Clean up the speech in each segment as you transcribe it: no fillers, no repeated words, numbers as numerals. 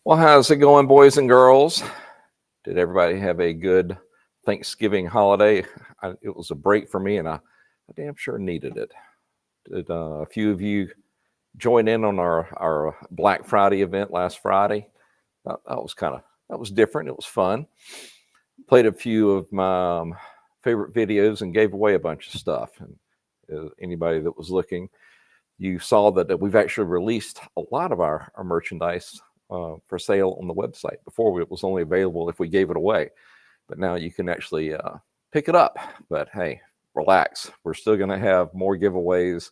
Well, how's it going, boys and girls? Did everybody have a good Thanksgiving holiday? It was a break for me, and I damn sure needed it. Did a few of you join in on our Black Friday event last Friday? That was different. It was fun. Played a few of my favorite videos and gave away a bunch of stuff. And anybody that was looking, you saw that we've actually released a lot of our merchandise for sale on the website. Before, it was only available if we gave it away, but now you can actually pick it up. But hey, relax. We're still going to have more giveaways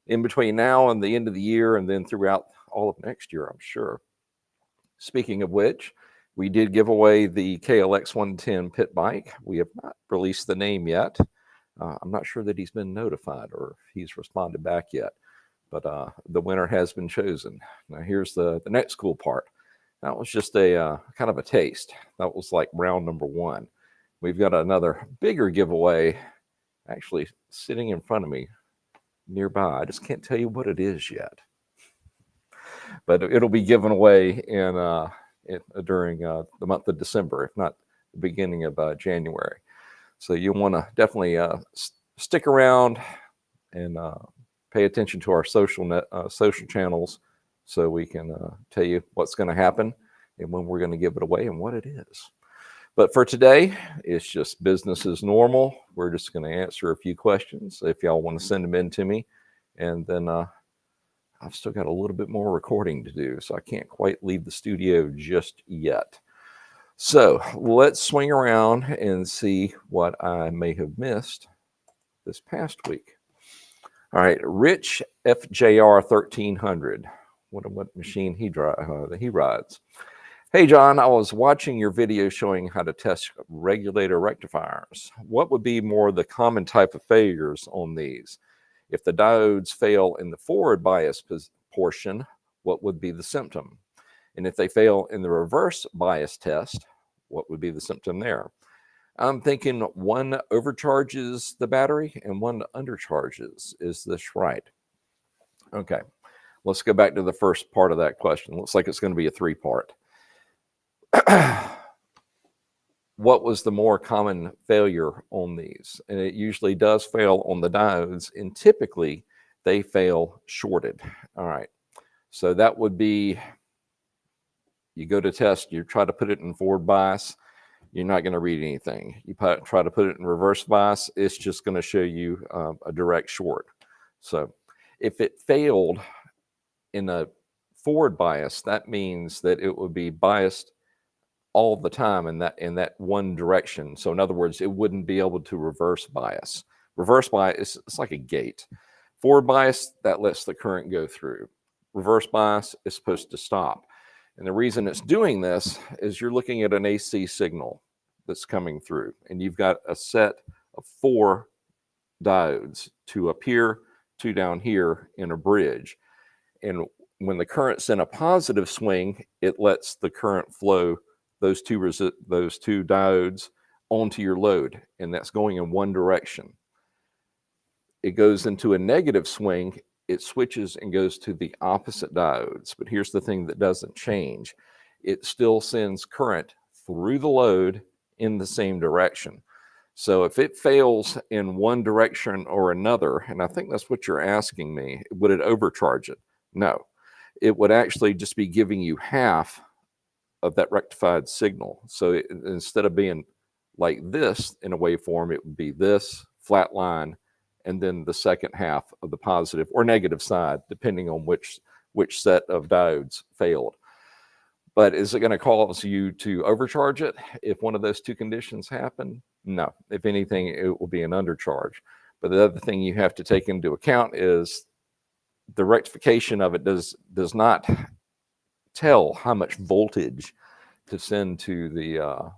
in between now and the end of the year, and then throughout all of next year, I'm sure. Speaking of which, we did give away the KLX 110 pit bike. We have not released the name yet. I'm not sure that he's been notified or if he's responded back yet. But the winner has been chosen. Now here's the next cool part. That was just a kind of a taste. That was like round number one. We've got another bigger giveaway actually sitting in front of me nearby. I just can't tell you what it is yet. But it'll be given away during the month of December, if not the beginning of January. So you want to definitely stick around and pay attention to our social channels so we can tell you what's going to happen and when we're going to give it away and what it is. But for today, it's just business as normal. We're just going to answer a few questions if y'all want to send them in to me. And then I've still got a little bit more recording to do, so I can't quite leave the studio just yet. So let's swing around and see what I may have missed this past week. All right, Rich FJR 1300. What machine he rides. Hey, John, I was watching your video showing how to test regulator rectifiers. What would be more the common type of failures on these? If the diodes fail in the forward bias portion, what would be the symptom? And if they fail in the reverse bias test, what would be the symptom there? I'm thinking one overcharges the battery and one undercharges. Is this right? Okay, let's go back to the first part of that question. Looks like it's going to be a three-part. What was the more common failure on these? And it usually does fail on the diodes, and typically they fail shorted. All right, so that would be, you go to test, you try to put it in forward bias, you're not going to read anything. You try to put it in reverse bias, it's just going to show you a direct short. So if it failed in a forward bias, that means that it would be biased all the time in that one direction. So in other words, it wouldn't be able to reverse bias. Reverse bias, it's like a gate. Forward bias, that lets the current go through. Reverse bias is supposed to stop. And the reason it's doing this is you're looking at an AC signal that's coming through, and you've got a set of 4 diodes, 2 up here, 2 down here in a bridge. And when the current's in a positive swing, it lets the current flow those two diodes onto your load, and that's going in one direction. It goes into a negative swing, it switches and goes to the opposite diodes. But here's the thing that doesn't change. It still sends current through the load in the same direction. So if it fails in one direction or another, and I think that's what you're asking me, would it overcharge it? No. it would actually just be giving you half of that rectified signal. So instead of being like this in a waveform, it would be this flat line, and then the second half of the positive or negative side, depending on which set of diodes failed. But is it going to cause you to overcharge it if one of those two conditions happen? No. If anything, it will be an undercharge. But the other thing you have to take into account is the rectification of it does not tell how much voltage to send to the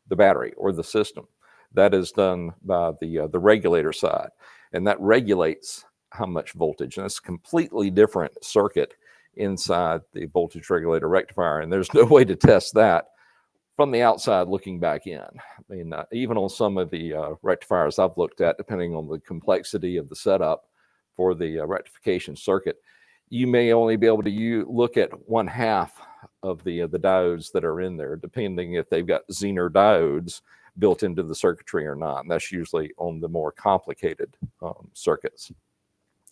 battery or the system. That is done by the regulator side, and that regulates how much voltage. And it's a completely different circuit inside the voltage regulator rectifier, and there's no way to test that from the outside looking back in. I mean, even on some of the rectifiers I've looked at, depending on the complexity of the setup for the rectification circuit, you may only be able to look at one half of the diodes that are in there, depending if they've got Zener diodes built into the circuitry or not. And that's usually on the more complicated circuits.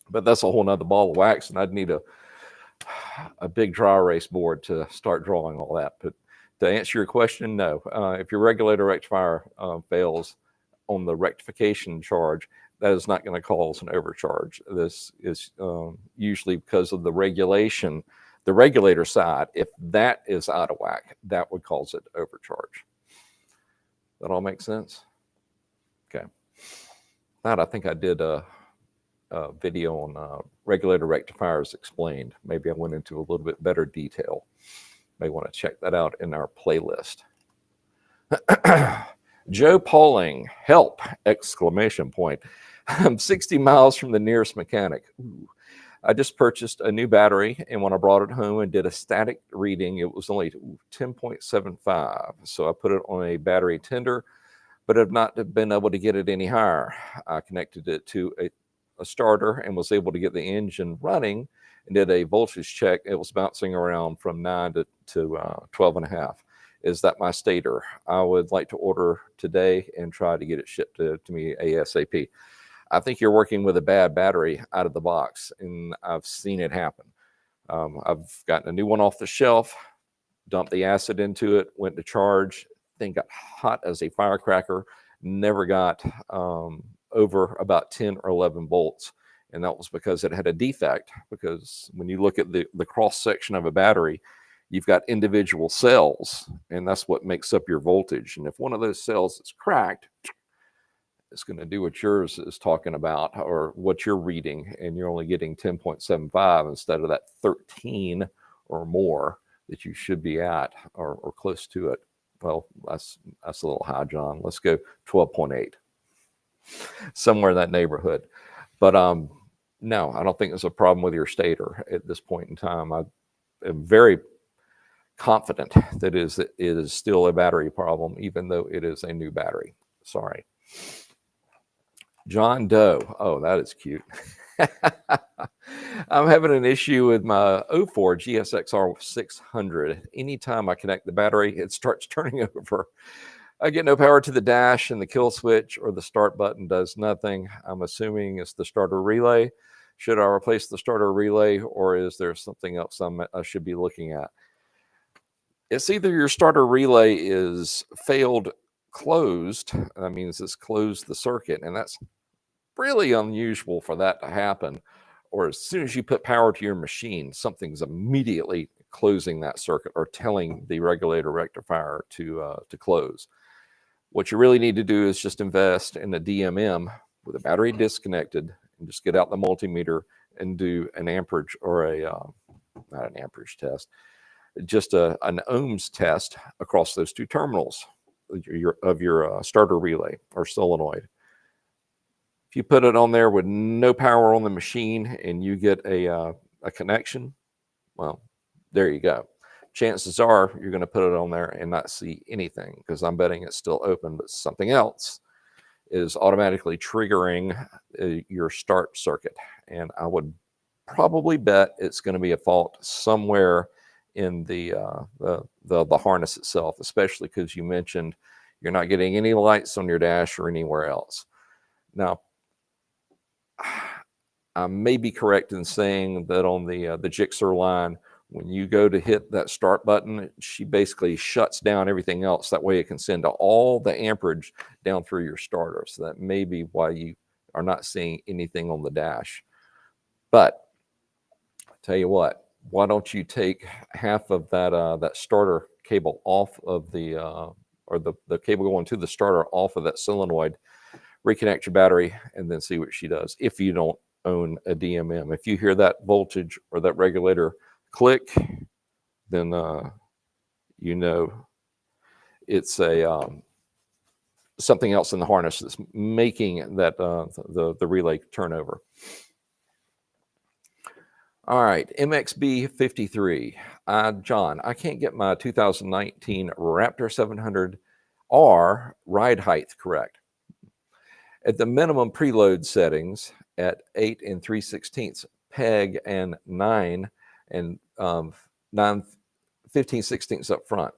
But that's a whole nother ball of wax, and I'd need a big dry erase board to start drawing all that. But to answer your question, no. If your regulator rectifier fails on the rectification charge, that is not going to cause an overcharge. This is usually because of the regulation, the regulator side. If that is out of whack, that would cause it overcharge. That all makes sense? Okay. That I think I did a video on regulator rectifiers explained. Maybe I went into a little bit better detail. May want to check that out in our playlist. Joe Pauling, help! Exclamation point. I'm 60 miles from the nearest mechanic. Ooh. I just purchased a new battery, and when I brought it home and did a static reading, it was only 10.75. So I put it on a battery tender, but have not been able to get it any higher. I connected it to a starter and was able to get the engine running and did a voltage check. It was bouncing around from 9 to 12.5. Is that my stator? I would like to order today and try to get it shipped to me ASAP. I think you're working with a bad battery out of the box, and I've seen it happen. I've gotten a new one off the shelf, dumped the acid into it, went to charge, thing got hot as a firecracker, never got over about 10 or 11 volts. And that was because it had a defect, because when you look at the cross section of a battery, you've got individual cells, and that's what makes up your voltage. And if one of those cells is cracked, it's going to do what yours is talking about, or what you're reading, and you're only getting 10.75 instead of that 13 or more that you should be at, or close to it. Well, that's a little high, John. Let's go 12.8, somewhere in that neighborhood. But no, I don't think there's a problem with your stator at this point in time. I am very confident that it is still a battery problem, even though it is a new battery. Sorry. John Doe. Oh, that is cute. I'm having an issue with my 04 GSXR 600. Anytime I connect the battery, it starts turning over. I get no power to the dash, and the kill switch or the start button does nothing. I'm assuming it's the starter relay. Should I replace the starter relay, or is there something else I should be looking at? It's either your starter relay is failed closed. That means it's closed the circuit, and that's really unusual for that to happen. Or as soon as you put power to your machine, something's immediately closing that circuit or telling the regulator rectifier to close. What you really need to do is just invest in a DMM with a battery disconnected, and just get out the multimeter and do an amperage, or not an amperage test, just an ohms test across those two terminals of your starter relay or solenoid. If you put it on there with no power on the machine and you get a connection, well, there you go. Chances are you're going to put it on there and not see anything, because I'm betting it's still open, but something else is automatically triggering your start circuit. And I would probably bet it's going to be a fault somewhere in the harness itself, especially because you mentioned you're not getting any lights on your dash or anywhere else. Now, I may be correct in saying that on the Gixxer line, when you go to hit that start button, she basically shuts down everything else. That way it can send all the amperage down through your starter. So that may be why you are not seeing anything on the dash. But I tell you what, why don't you take half of that starter cable off of or the cable going to the starter off of that solenoid, reconnect your battery, and then see what she does. If you don't own a DMM, if you hear that voltage or that regulator click, then you know it's a something else in the harness that's making that the relay turnover. All right, MXB 53. John, I can't get my 2019 Raptor 700R ride height correct. At the minimum preload settings at 8 3/16 peg and 9 and 15/16 up front,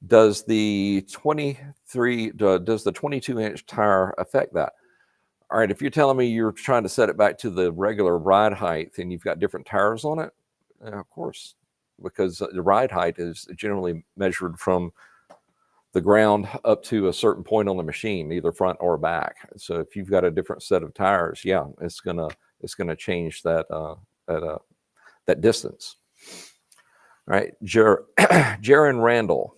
does the 22-inch tire affect that? All right, if you're telling me you're trying to set it back to the regular ride height and you've got different tires on it, of course, because the ride height is generally measured from the ground up to a certain point on the machine, either front or back. So if you've got a different set of tires, yeah, it's gonna change that that distance. All right, Jaron Randall.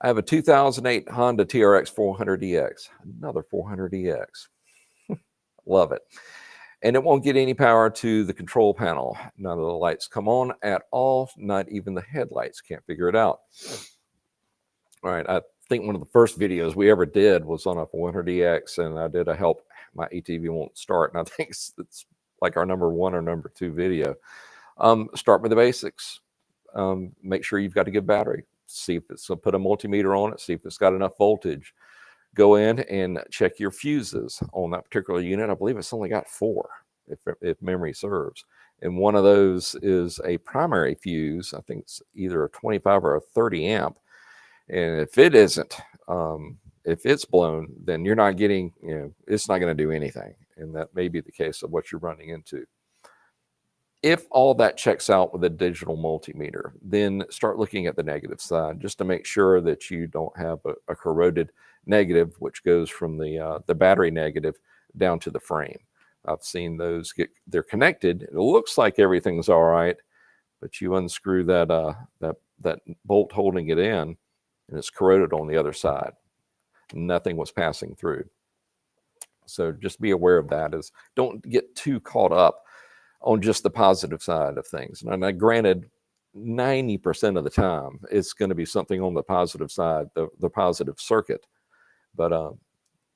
I have a 2008 Honda TRX 400EX, another 400EX. Love it. And it won't get any power to the control panel. None of the lights come on at all, not even the headlights. Can't figure it out. All right, I think one of the first videos we ever did was on a 400EX, and I did a help my ATV won't start, and I think it's like our number 1 or number 2 video. Start with the basics. Make sure you've got a good battery. See if it's put a multimeter on it. See if it's got enough voltage. Go in and check your fuses on that particular unit. I believe it's only got 4, if memory serves. And one of those is a primary fuse. I think it's either a 25 or a 30 amp. And if it isn't, if it's blown, then you're not getting, it's not going to do anything. And that may be the case of what you're running into. If all that checks out with a digital multimeter, then start looking at the negative side just to make sure that you don't have a corroded negative, which goes from the battery negative down to the frame. I've seen those they're connected. It looks like everything's all right, but you unscrew that bolt holding it in, and it's corroded on the other side. Nothing was passing through. So just be aware of that. Don't get too caught up on just the positive side of things. And granted, 90% of the time, it's going to be something on the positive side, the positive circuit. But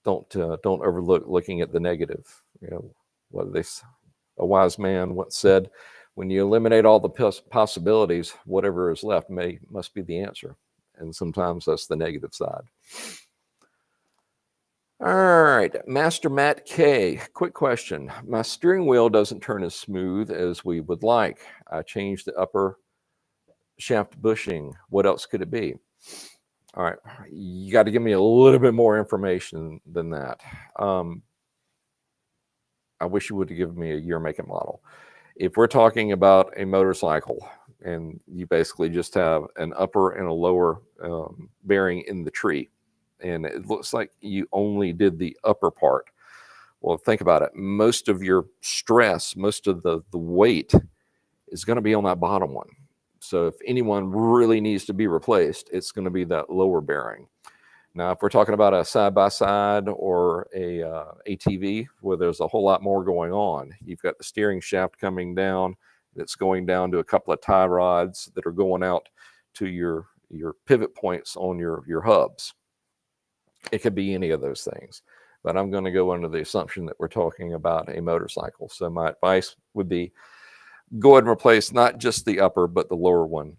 don't overlook looking at the negative. A wise man once said, when you eliminate all the possibilities, whatever is left must be the answer. And sometimes that's the negative side. All right, Master Matt K. Quick question. My steering wheel doesn't turn as smooth as we would like. I changed the upper shaft bushing. What else could it be? All right, you got to give me a little bit more information than that. I wish you would have given me a year, make, and model. If we're talking about a motorcycle and you basically just have an upper and a lower bearing in the tree, and it looks like you only did the upper part. Well, think about it. Most of your stress, most of the weight is going to be on that bottom one. So if anyone really needs to be replaced, it's going to be that lower bearing. Now, if we're talking about a side-by-side or a ATV where there's a whole lot more going on, you've got the steering shaft coming down. It's going down to a couple of tie rods that are going out to your pivot points on your hubs. It could be any of those things, but I'm going to go under the assumption that we're talking about a motorcycle. So my advice would be go ahead and replace not just the upper, but the lower one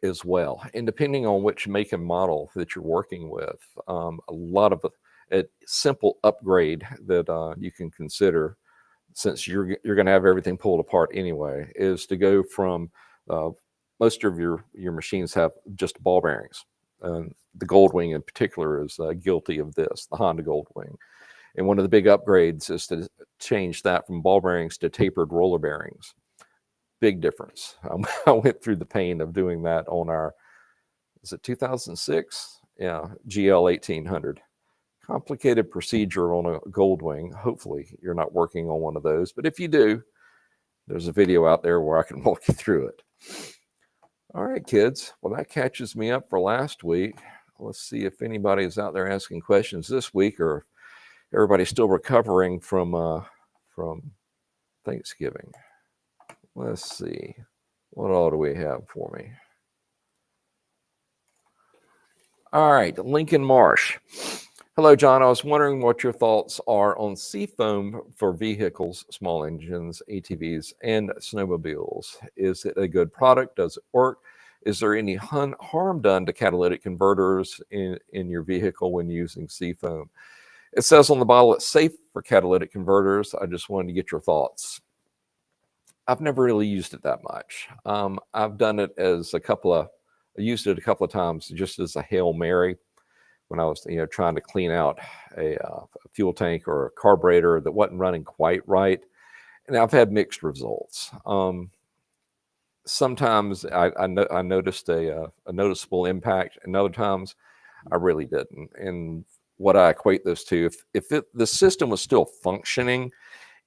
as well. And depending on which make and model that you're working with, a lot of a simple upgrade that you can consider, since you're going to have everything pulled apart anyway, is to go from most of your machines have just ball bearings. The Goldwing in particular is guilty of this, the Honda Goldwing. And one of the big upgrades is to change that from ball bearings to tapered roller bearings. Big difference. I went through the pain of doing that on our, is it 2006? Yeah, GL 1800. Complicated procedure on a Goldwing. Hopefully you're not working on one of those, but if you do, there's a video out there where I can walk you through it. All right, kids. Well, that catches me up for last week. Let's see if anybody is out there asking questions this week, or everybody's still recovering from Thanksgiving. Let's see. What all do we have for me? All right, Lincoln Marsh. Hello, John. I was wondering what your thoughts are on seafoam for vehicles, small engines, ATVs, and snowmobiles. Is it a good product? Does it work? Is there any harm done to catalytic converters in your vehicle when using seafoam? It says on the bottle it's safe for catalytic converters. I just wanted to get your thoughts. I've never really used it that much. I've done it as I used it a couple of times just as a Hail Mary when I was, trying to clean out a fuel tank or a carburetor that wasn't running quite right. And I've had mixed results. Sometimes I noticed a noticeable impact, and other times I really didn't. And what I equate this to, if the system was still functioning,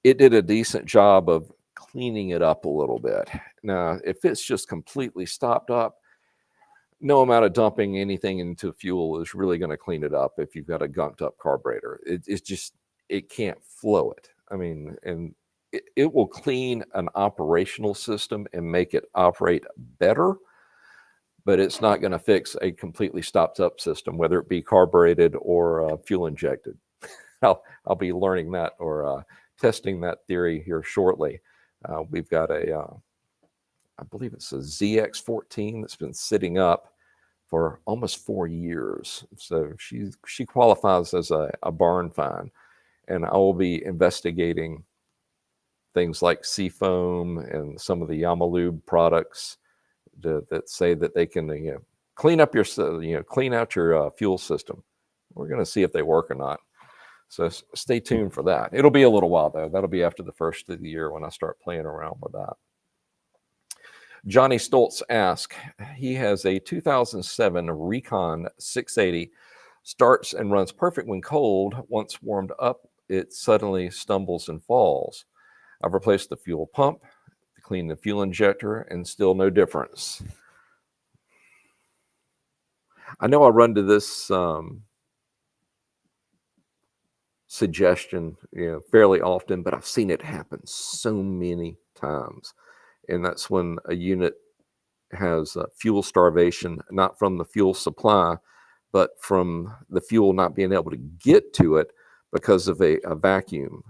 it did a decent job of cleaning it up a little bit. Now, if it's just completely stopped up, no amount of dumping anything into fuel is really going to clean it up. If you've got a gunked up carburetor, it can't flow it. I mean, and it will clean an operational system and make it operate better, but it's not going to fix a completely stopped up system, whether it be carbureted or fuel injected. I'll be learning that or testing that theory here shortly. We've got I believe it's a ZX14 that's been sitting up for almost 4 years. So she qualifies as a barn find, and I will be investigating things like Seafoam and some of the Yamalube products that say that they can clean out your fuel system. We're going to see if they work or not. So stay tuned for that. It'll be a little while though. That'll be after the first of the year when I start playing around with that. Johnny Stoltz asks, he has a 2007 Recon 680, starts and runs perfect when cold. Once warmed up, it suddenly stumbles and falls. I've replaced the fuel pump, cleaned the fuel injector, and still no difference. I know I run to this suggestion fairly often, but I've seen it happen so many times. And that's when a unit has fuel starvation, not from the fuel supply, but from the fuel not being able to get to it because of a vacuum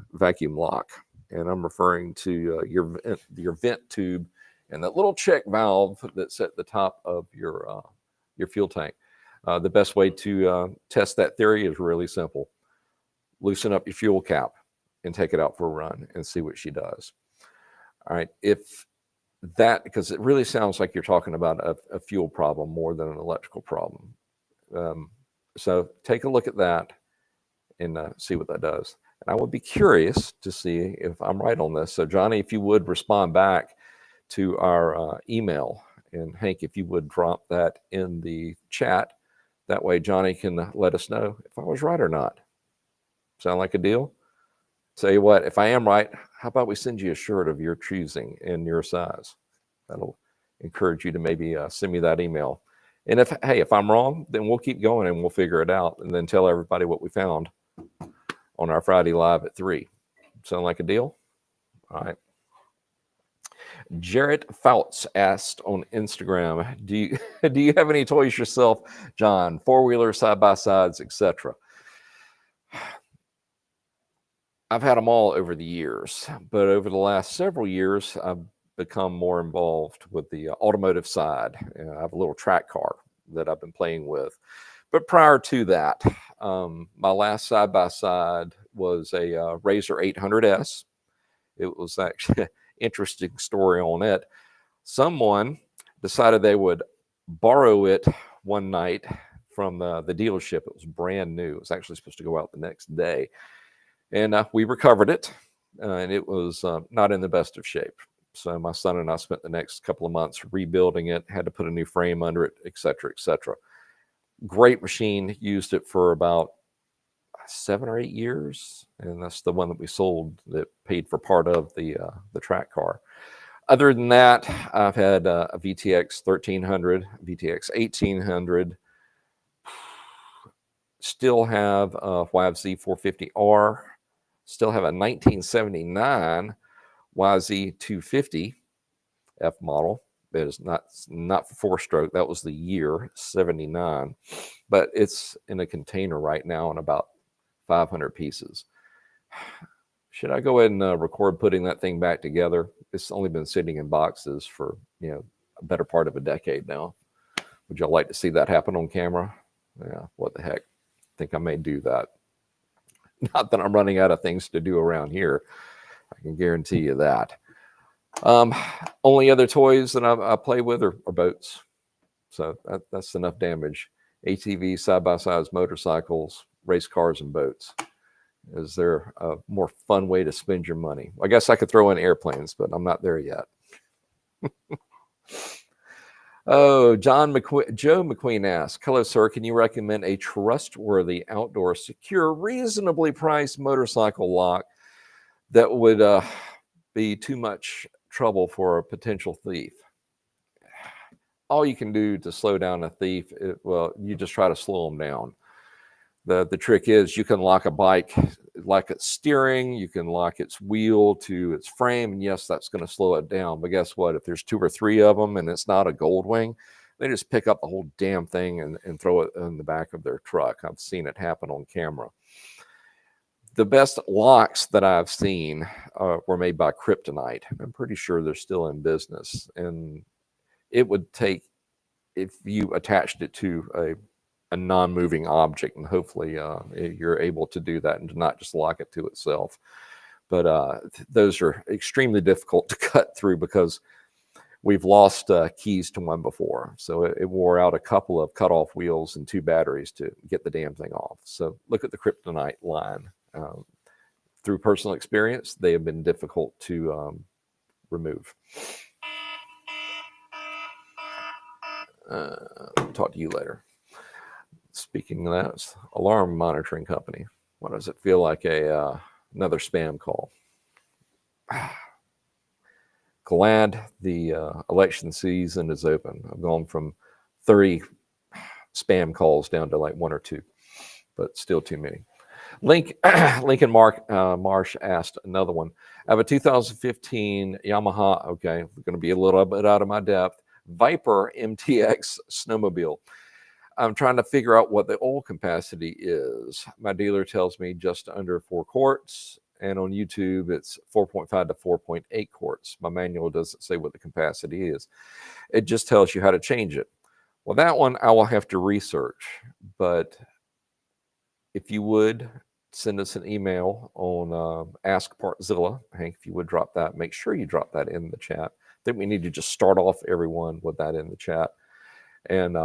lock. And I'm referring to your vent tube and that little check valve that's at the top of your fuel tank. The best way to test that theory is really simple. Loosen up your fuel cap and take it out for a run and see what she does. All right, because it really sounds like you're talking about a fuel problem more than an electrical problem. So take a look at that and see what that does. And I would be curious to see if I'm right on this. So Johnny, if you would respond back to our email, and Hank, if you would drop that in the chat, that way Johnny can let us know if I was right or not. Sound like a deal? Tell you what, if I am right, how about we send you a shirt of your choosing in your size? That'll encourage you to maybe send me that email. And if I'm wrong, then we'll keep going and we'll figure it out and then tell everybody what we found on our Friday Live at 3. Sound like a deal? All right. Jarrett Fouts asked on Instagram, do you have any toys yourself, John? Four-wheelers, side-by-sides, etc. I've had them all over the years, but over the last several years, I've become more involved with the automotive side. I have a little track car that I've been playing with. But prior to that, my last side-by-side was a Razor 800S. It was actually an interesting story on it. Someone decided they would borrow it one night from the dealership. It was brand new. It was actually supposed to go out the next day. And we recovered it, and it was not in the best of shape. So my son and I spent the next couple of months rebuilding it, had to put a new frame under it, et cetera, et cetera. Great machine, used it for about 7 or 8 years, and that's the one that we sold that paid for part of the track car. Other than that, I've had a VTX 1300, VTX 1800, still have a YZ 450R, still have a 1979 YZ 250 F model. That is not for 4-stroke. That was the year 79, but it's in a container right now in about 500 pieces. Should I go ahead and record putting that thing back together? It's only been sitting in boxes for a better part of a decade now. Would y'all like to see that happen on camera? Yeah, what the heck? I think I may do that. Not that I'm running out of things to do around here. I can guarantee you that. Only other toys that I play with are boats. So that's enough damage. ATVs, side-by-sides, motorcycles, race cars, and boats. Is there a more fun way to spend your money? I guess I could throw in airplanes, but I'm not there yet. Oh, Joe McQueen asks, hello, sir. Can you recommend a trustworthy, outdoor, secure, reasonably priced motorcycle lock that would be too much trouble for a potential thief? All you can do to slow down a thief, you just try to slow them down. The trick is you can lock a bike, like its steering, you can lock its wheel to its frame, and yes, that's going to slow it down. But guess what? If there's 2 or 3 of them and it's not a Goldwing, they just pick up the whole damn thing and throw it in the back of their truck. I've seen it happen on camera. The best locks that I've seen were made by Kryptonite. I'm pretty sure they're still in business. And it would take, if you attached it to a non-moving object, and hopefully you're able to do that and not just lock it to itself. But those are extremely difficult to cut through because we've lost keys to one before. So it wore out a couple of cutoff wheels and 2 batteries to get the damn thing off. So look at the Kryptonite line. Through personal experience, they have been difficult to remove. Talk to you later. Speaking of that, alarm monitoring company. What does it feel like? Another spam call. Glad the election season is open. I've gone from 30 spam calls down to like 1 or 2, but still too many. Lincoln Marsh asked another one. I have a 2015 Yamaha, okay, we're going to be a little bit out of my depth, Viper MTX snowmobile. I'm trying to figure out what the oil capacity is. My dealer tells me just under 4 quarts, and on YouTube it's 4.5 to 4.8 quarts. My manual doesn't say what the capacity is. It just tells you how to change it. Well, that one I will have to research, but if you would send us an email on Ask Partzilla, Hank, if you would drop that, make sure you drop that in the chat. I think we need to just start off everyone with that in the chat, and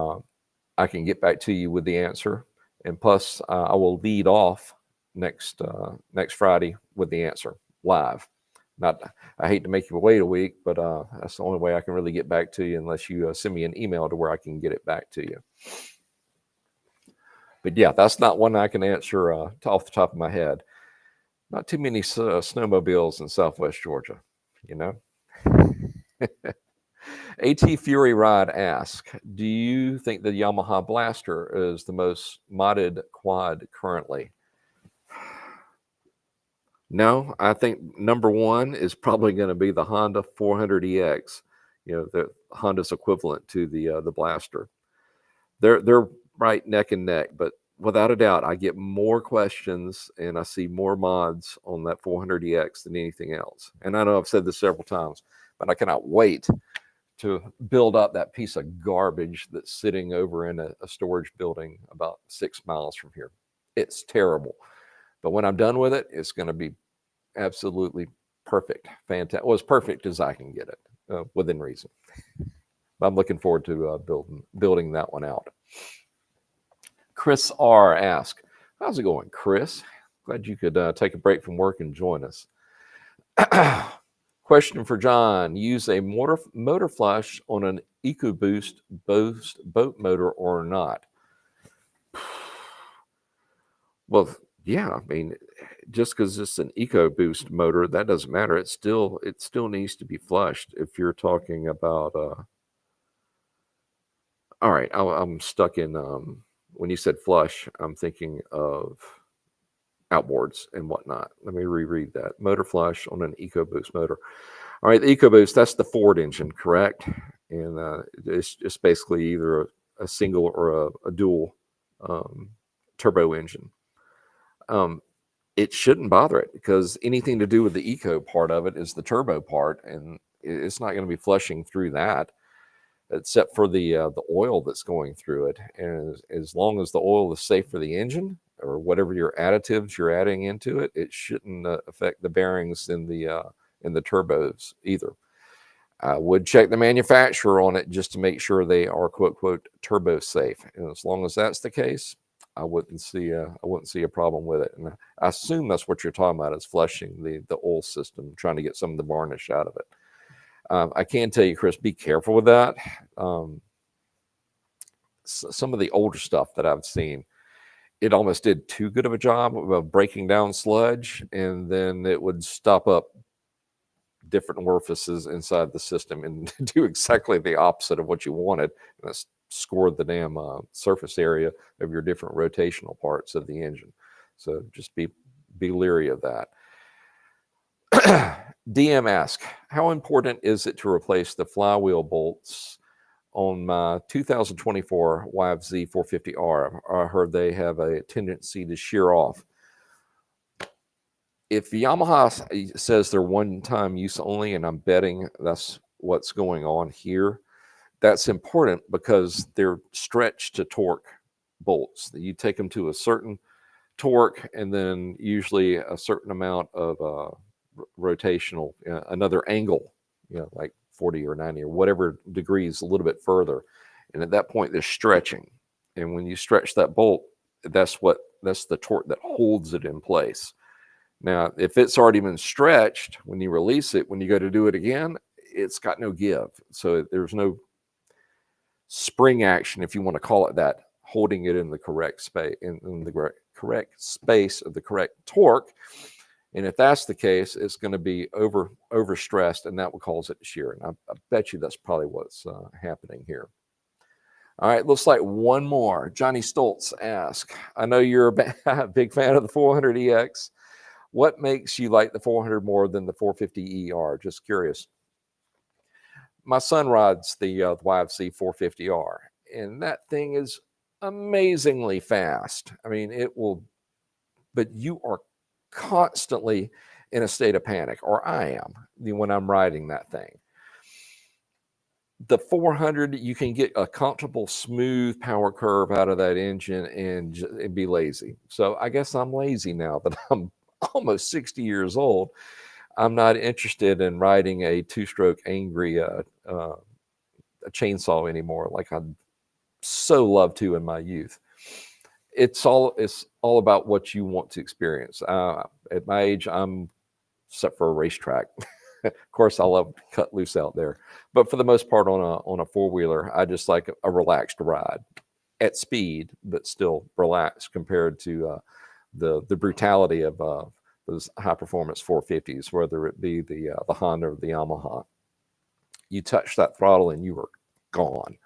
I can get back to you with the answer. And plus, I will lead off next Friday with the answer live. I hate to make you wait a week, but that's the only way I can really get back to you unless you send me an email to where I can get it back to you. But yeah, that's not one I can answer off the top of my head. Not too many snowmobiles in Southwest Georgia, you know. AT Fury Rod asks, do you think the Yamaha Blaster is the most modded quad currently? No, I think number 1 is probably going to be the Honda 400EX. You know, the Honda's equivalent to the Blaster. They're right neck and neck, but without a doubt, I get more questions and I see more mods on that 400EX than anything else. And I know I've said this several times, but I cannot wait to build up that piece of garbage that's sitting over in a storage building about 6 miles from here. It's terrible. But when I'm done with it, it's going to be absolutely perfect. Fantastic. Well, as perfect as I can get it within reason. I'm looking forward to building that one out. Chris R. asks, how's it going, Chris? Glad you could take a break from work and join us. Question for John. Use a motor flush on an EcoBoost boat motor or not? Well, yeah, I mean, just because it's an EcoBoost motor, that doesn't matter. It still needs to be flushed. If you're talking about, all right, I'm stuck in. When you said flush, I'm thinking of outboards and whatnot. Let me reread that. Motor flush on an EcoBoost motor. All right, the EcoBoost, that's the Ford engine, correct? And it's basically either a single or a dual turbo engine. It shouldn't bother it because anything to do with the eco part of it is the turbo part, and it's not going to be flushing through that, except for the oil that's going through it. And as long as the oil is safe for the engine or whatever your additives you're adding into it, it shouldn't affect the bearings in the turbos either. I would check the manufacturer on it just to make sure they are quote quote turbo safe, and as long as that's the case, I wouldn't see a problem with it. And I assume that's what you're talking about, is flushing the oil system, trying to get some of the varnish out of it. I can tell you, Chris, be careful with that. Some of the older stuff that I've seen, it almost did too good of a job of breaking down sludge, and then it would stop up different orifices inside the system and do exactly the opposite of what you wanted. And that's scored the damn surface area of your different rotational parts of the engine. So just be leery of that. DM asks, how important is it to replace the flywheel bolts on my 2024 YFZ 450R? I heard they have a tendency to shear off. If Yamaha says they're one-time use only, and I'm betting that's what's going on here, that's important because they're stretched to torque bolts. You take them to a certain torque and then usually a certain amount of rotational, another angle, like 40 or 90 or whatever degrees a little bit further. And at that point, they're stretching. And when you stretch that bolt, that's the torque that holds it in place. Now, if it's already been stretched, when you release it, when you go to do it again, it's got no give. So there's no spring action, if you want to call it that, holding it in the correct space, in the correct space of the correct torque. And if that's the case, it's going to be overstressed, and that will cause it to shear. And I bet you that's probably what's happening here. All right, looks like one more. Johnny Stoltz asks, I know you're a big fan of the 400EX. What makes you like the 400 more than the 450ER? Just curious. My son rides the YFC 450R, and that thing is amazingly fast. I mean, it will, but you are constantly in a state of panic, or I am, when I'm riding that thing. The 400, you can get a comfortable, smooth power curve out of that engine and be lazy. So I guess I'm lazy now that I'm almost 60 years old. I'm not interested in riding a two-stroke angry a chainsaw anymore like I'd so love to in my youth. It's all about what you want to experience. At my age, I'm set for a racetrack. Of course, I love to cut loose out there, but for the most part, on a four-wheeler, I just like a relaxed ride at speed, but still relaxed compared to the brutality of those high-performance 450s, whether it be the Honda or the Yamaha. You touch that throttle and you are gone.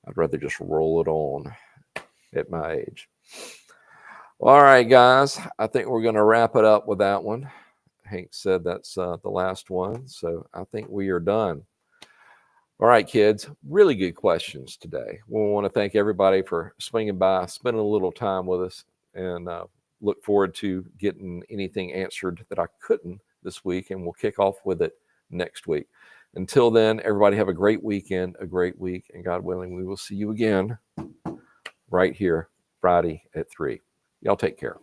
I'd rather just roll it on at my age. Well, all right, guys, I think we're going to wrap it up with that one. Hank said that's the last one, so I think we are done. All right, kids, really good questions today. We want to thank everybody for swinging by, spending a little time with us, and look forward to getting anything answered that I couldn't this week, and we'll kick off with it next week. Until then, everybody have a great weekend, a great week, and God willing, we will see you again right here Friday at 3. Y'all take care.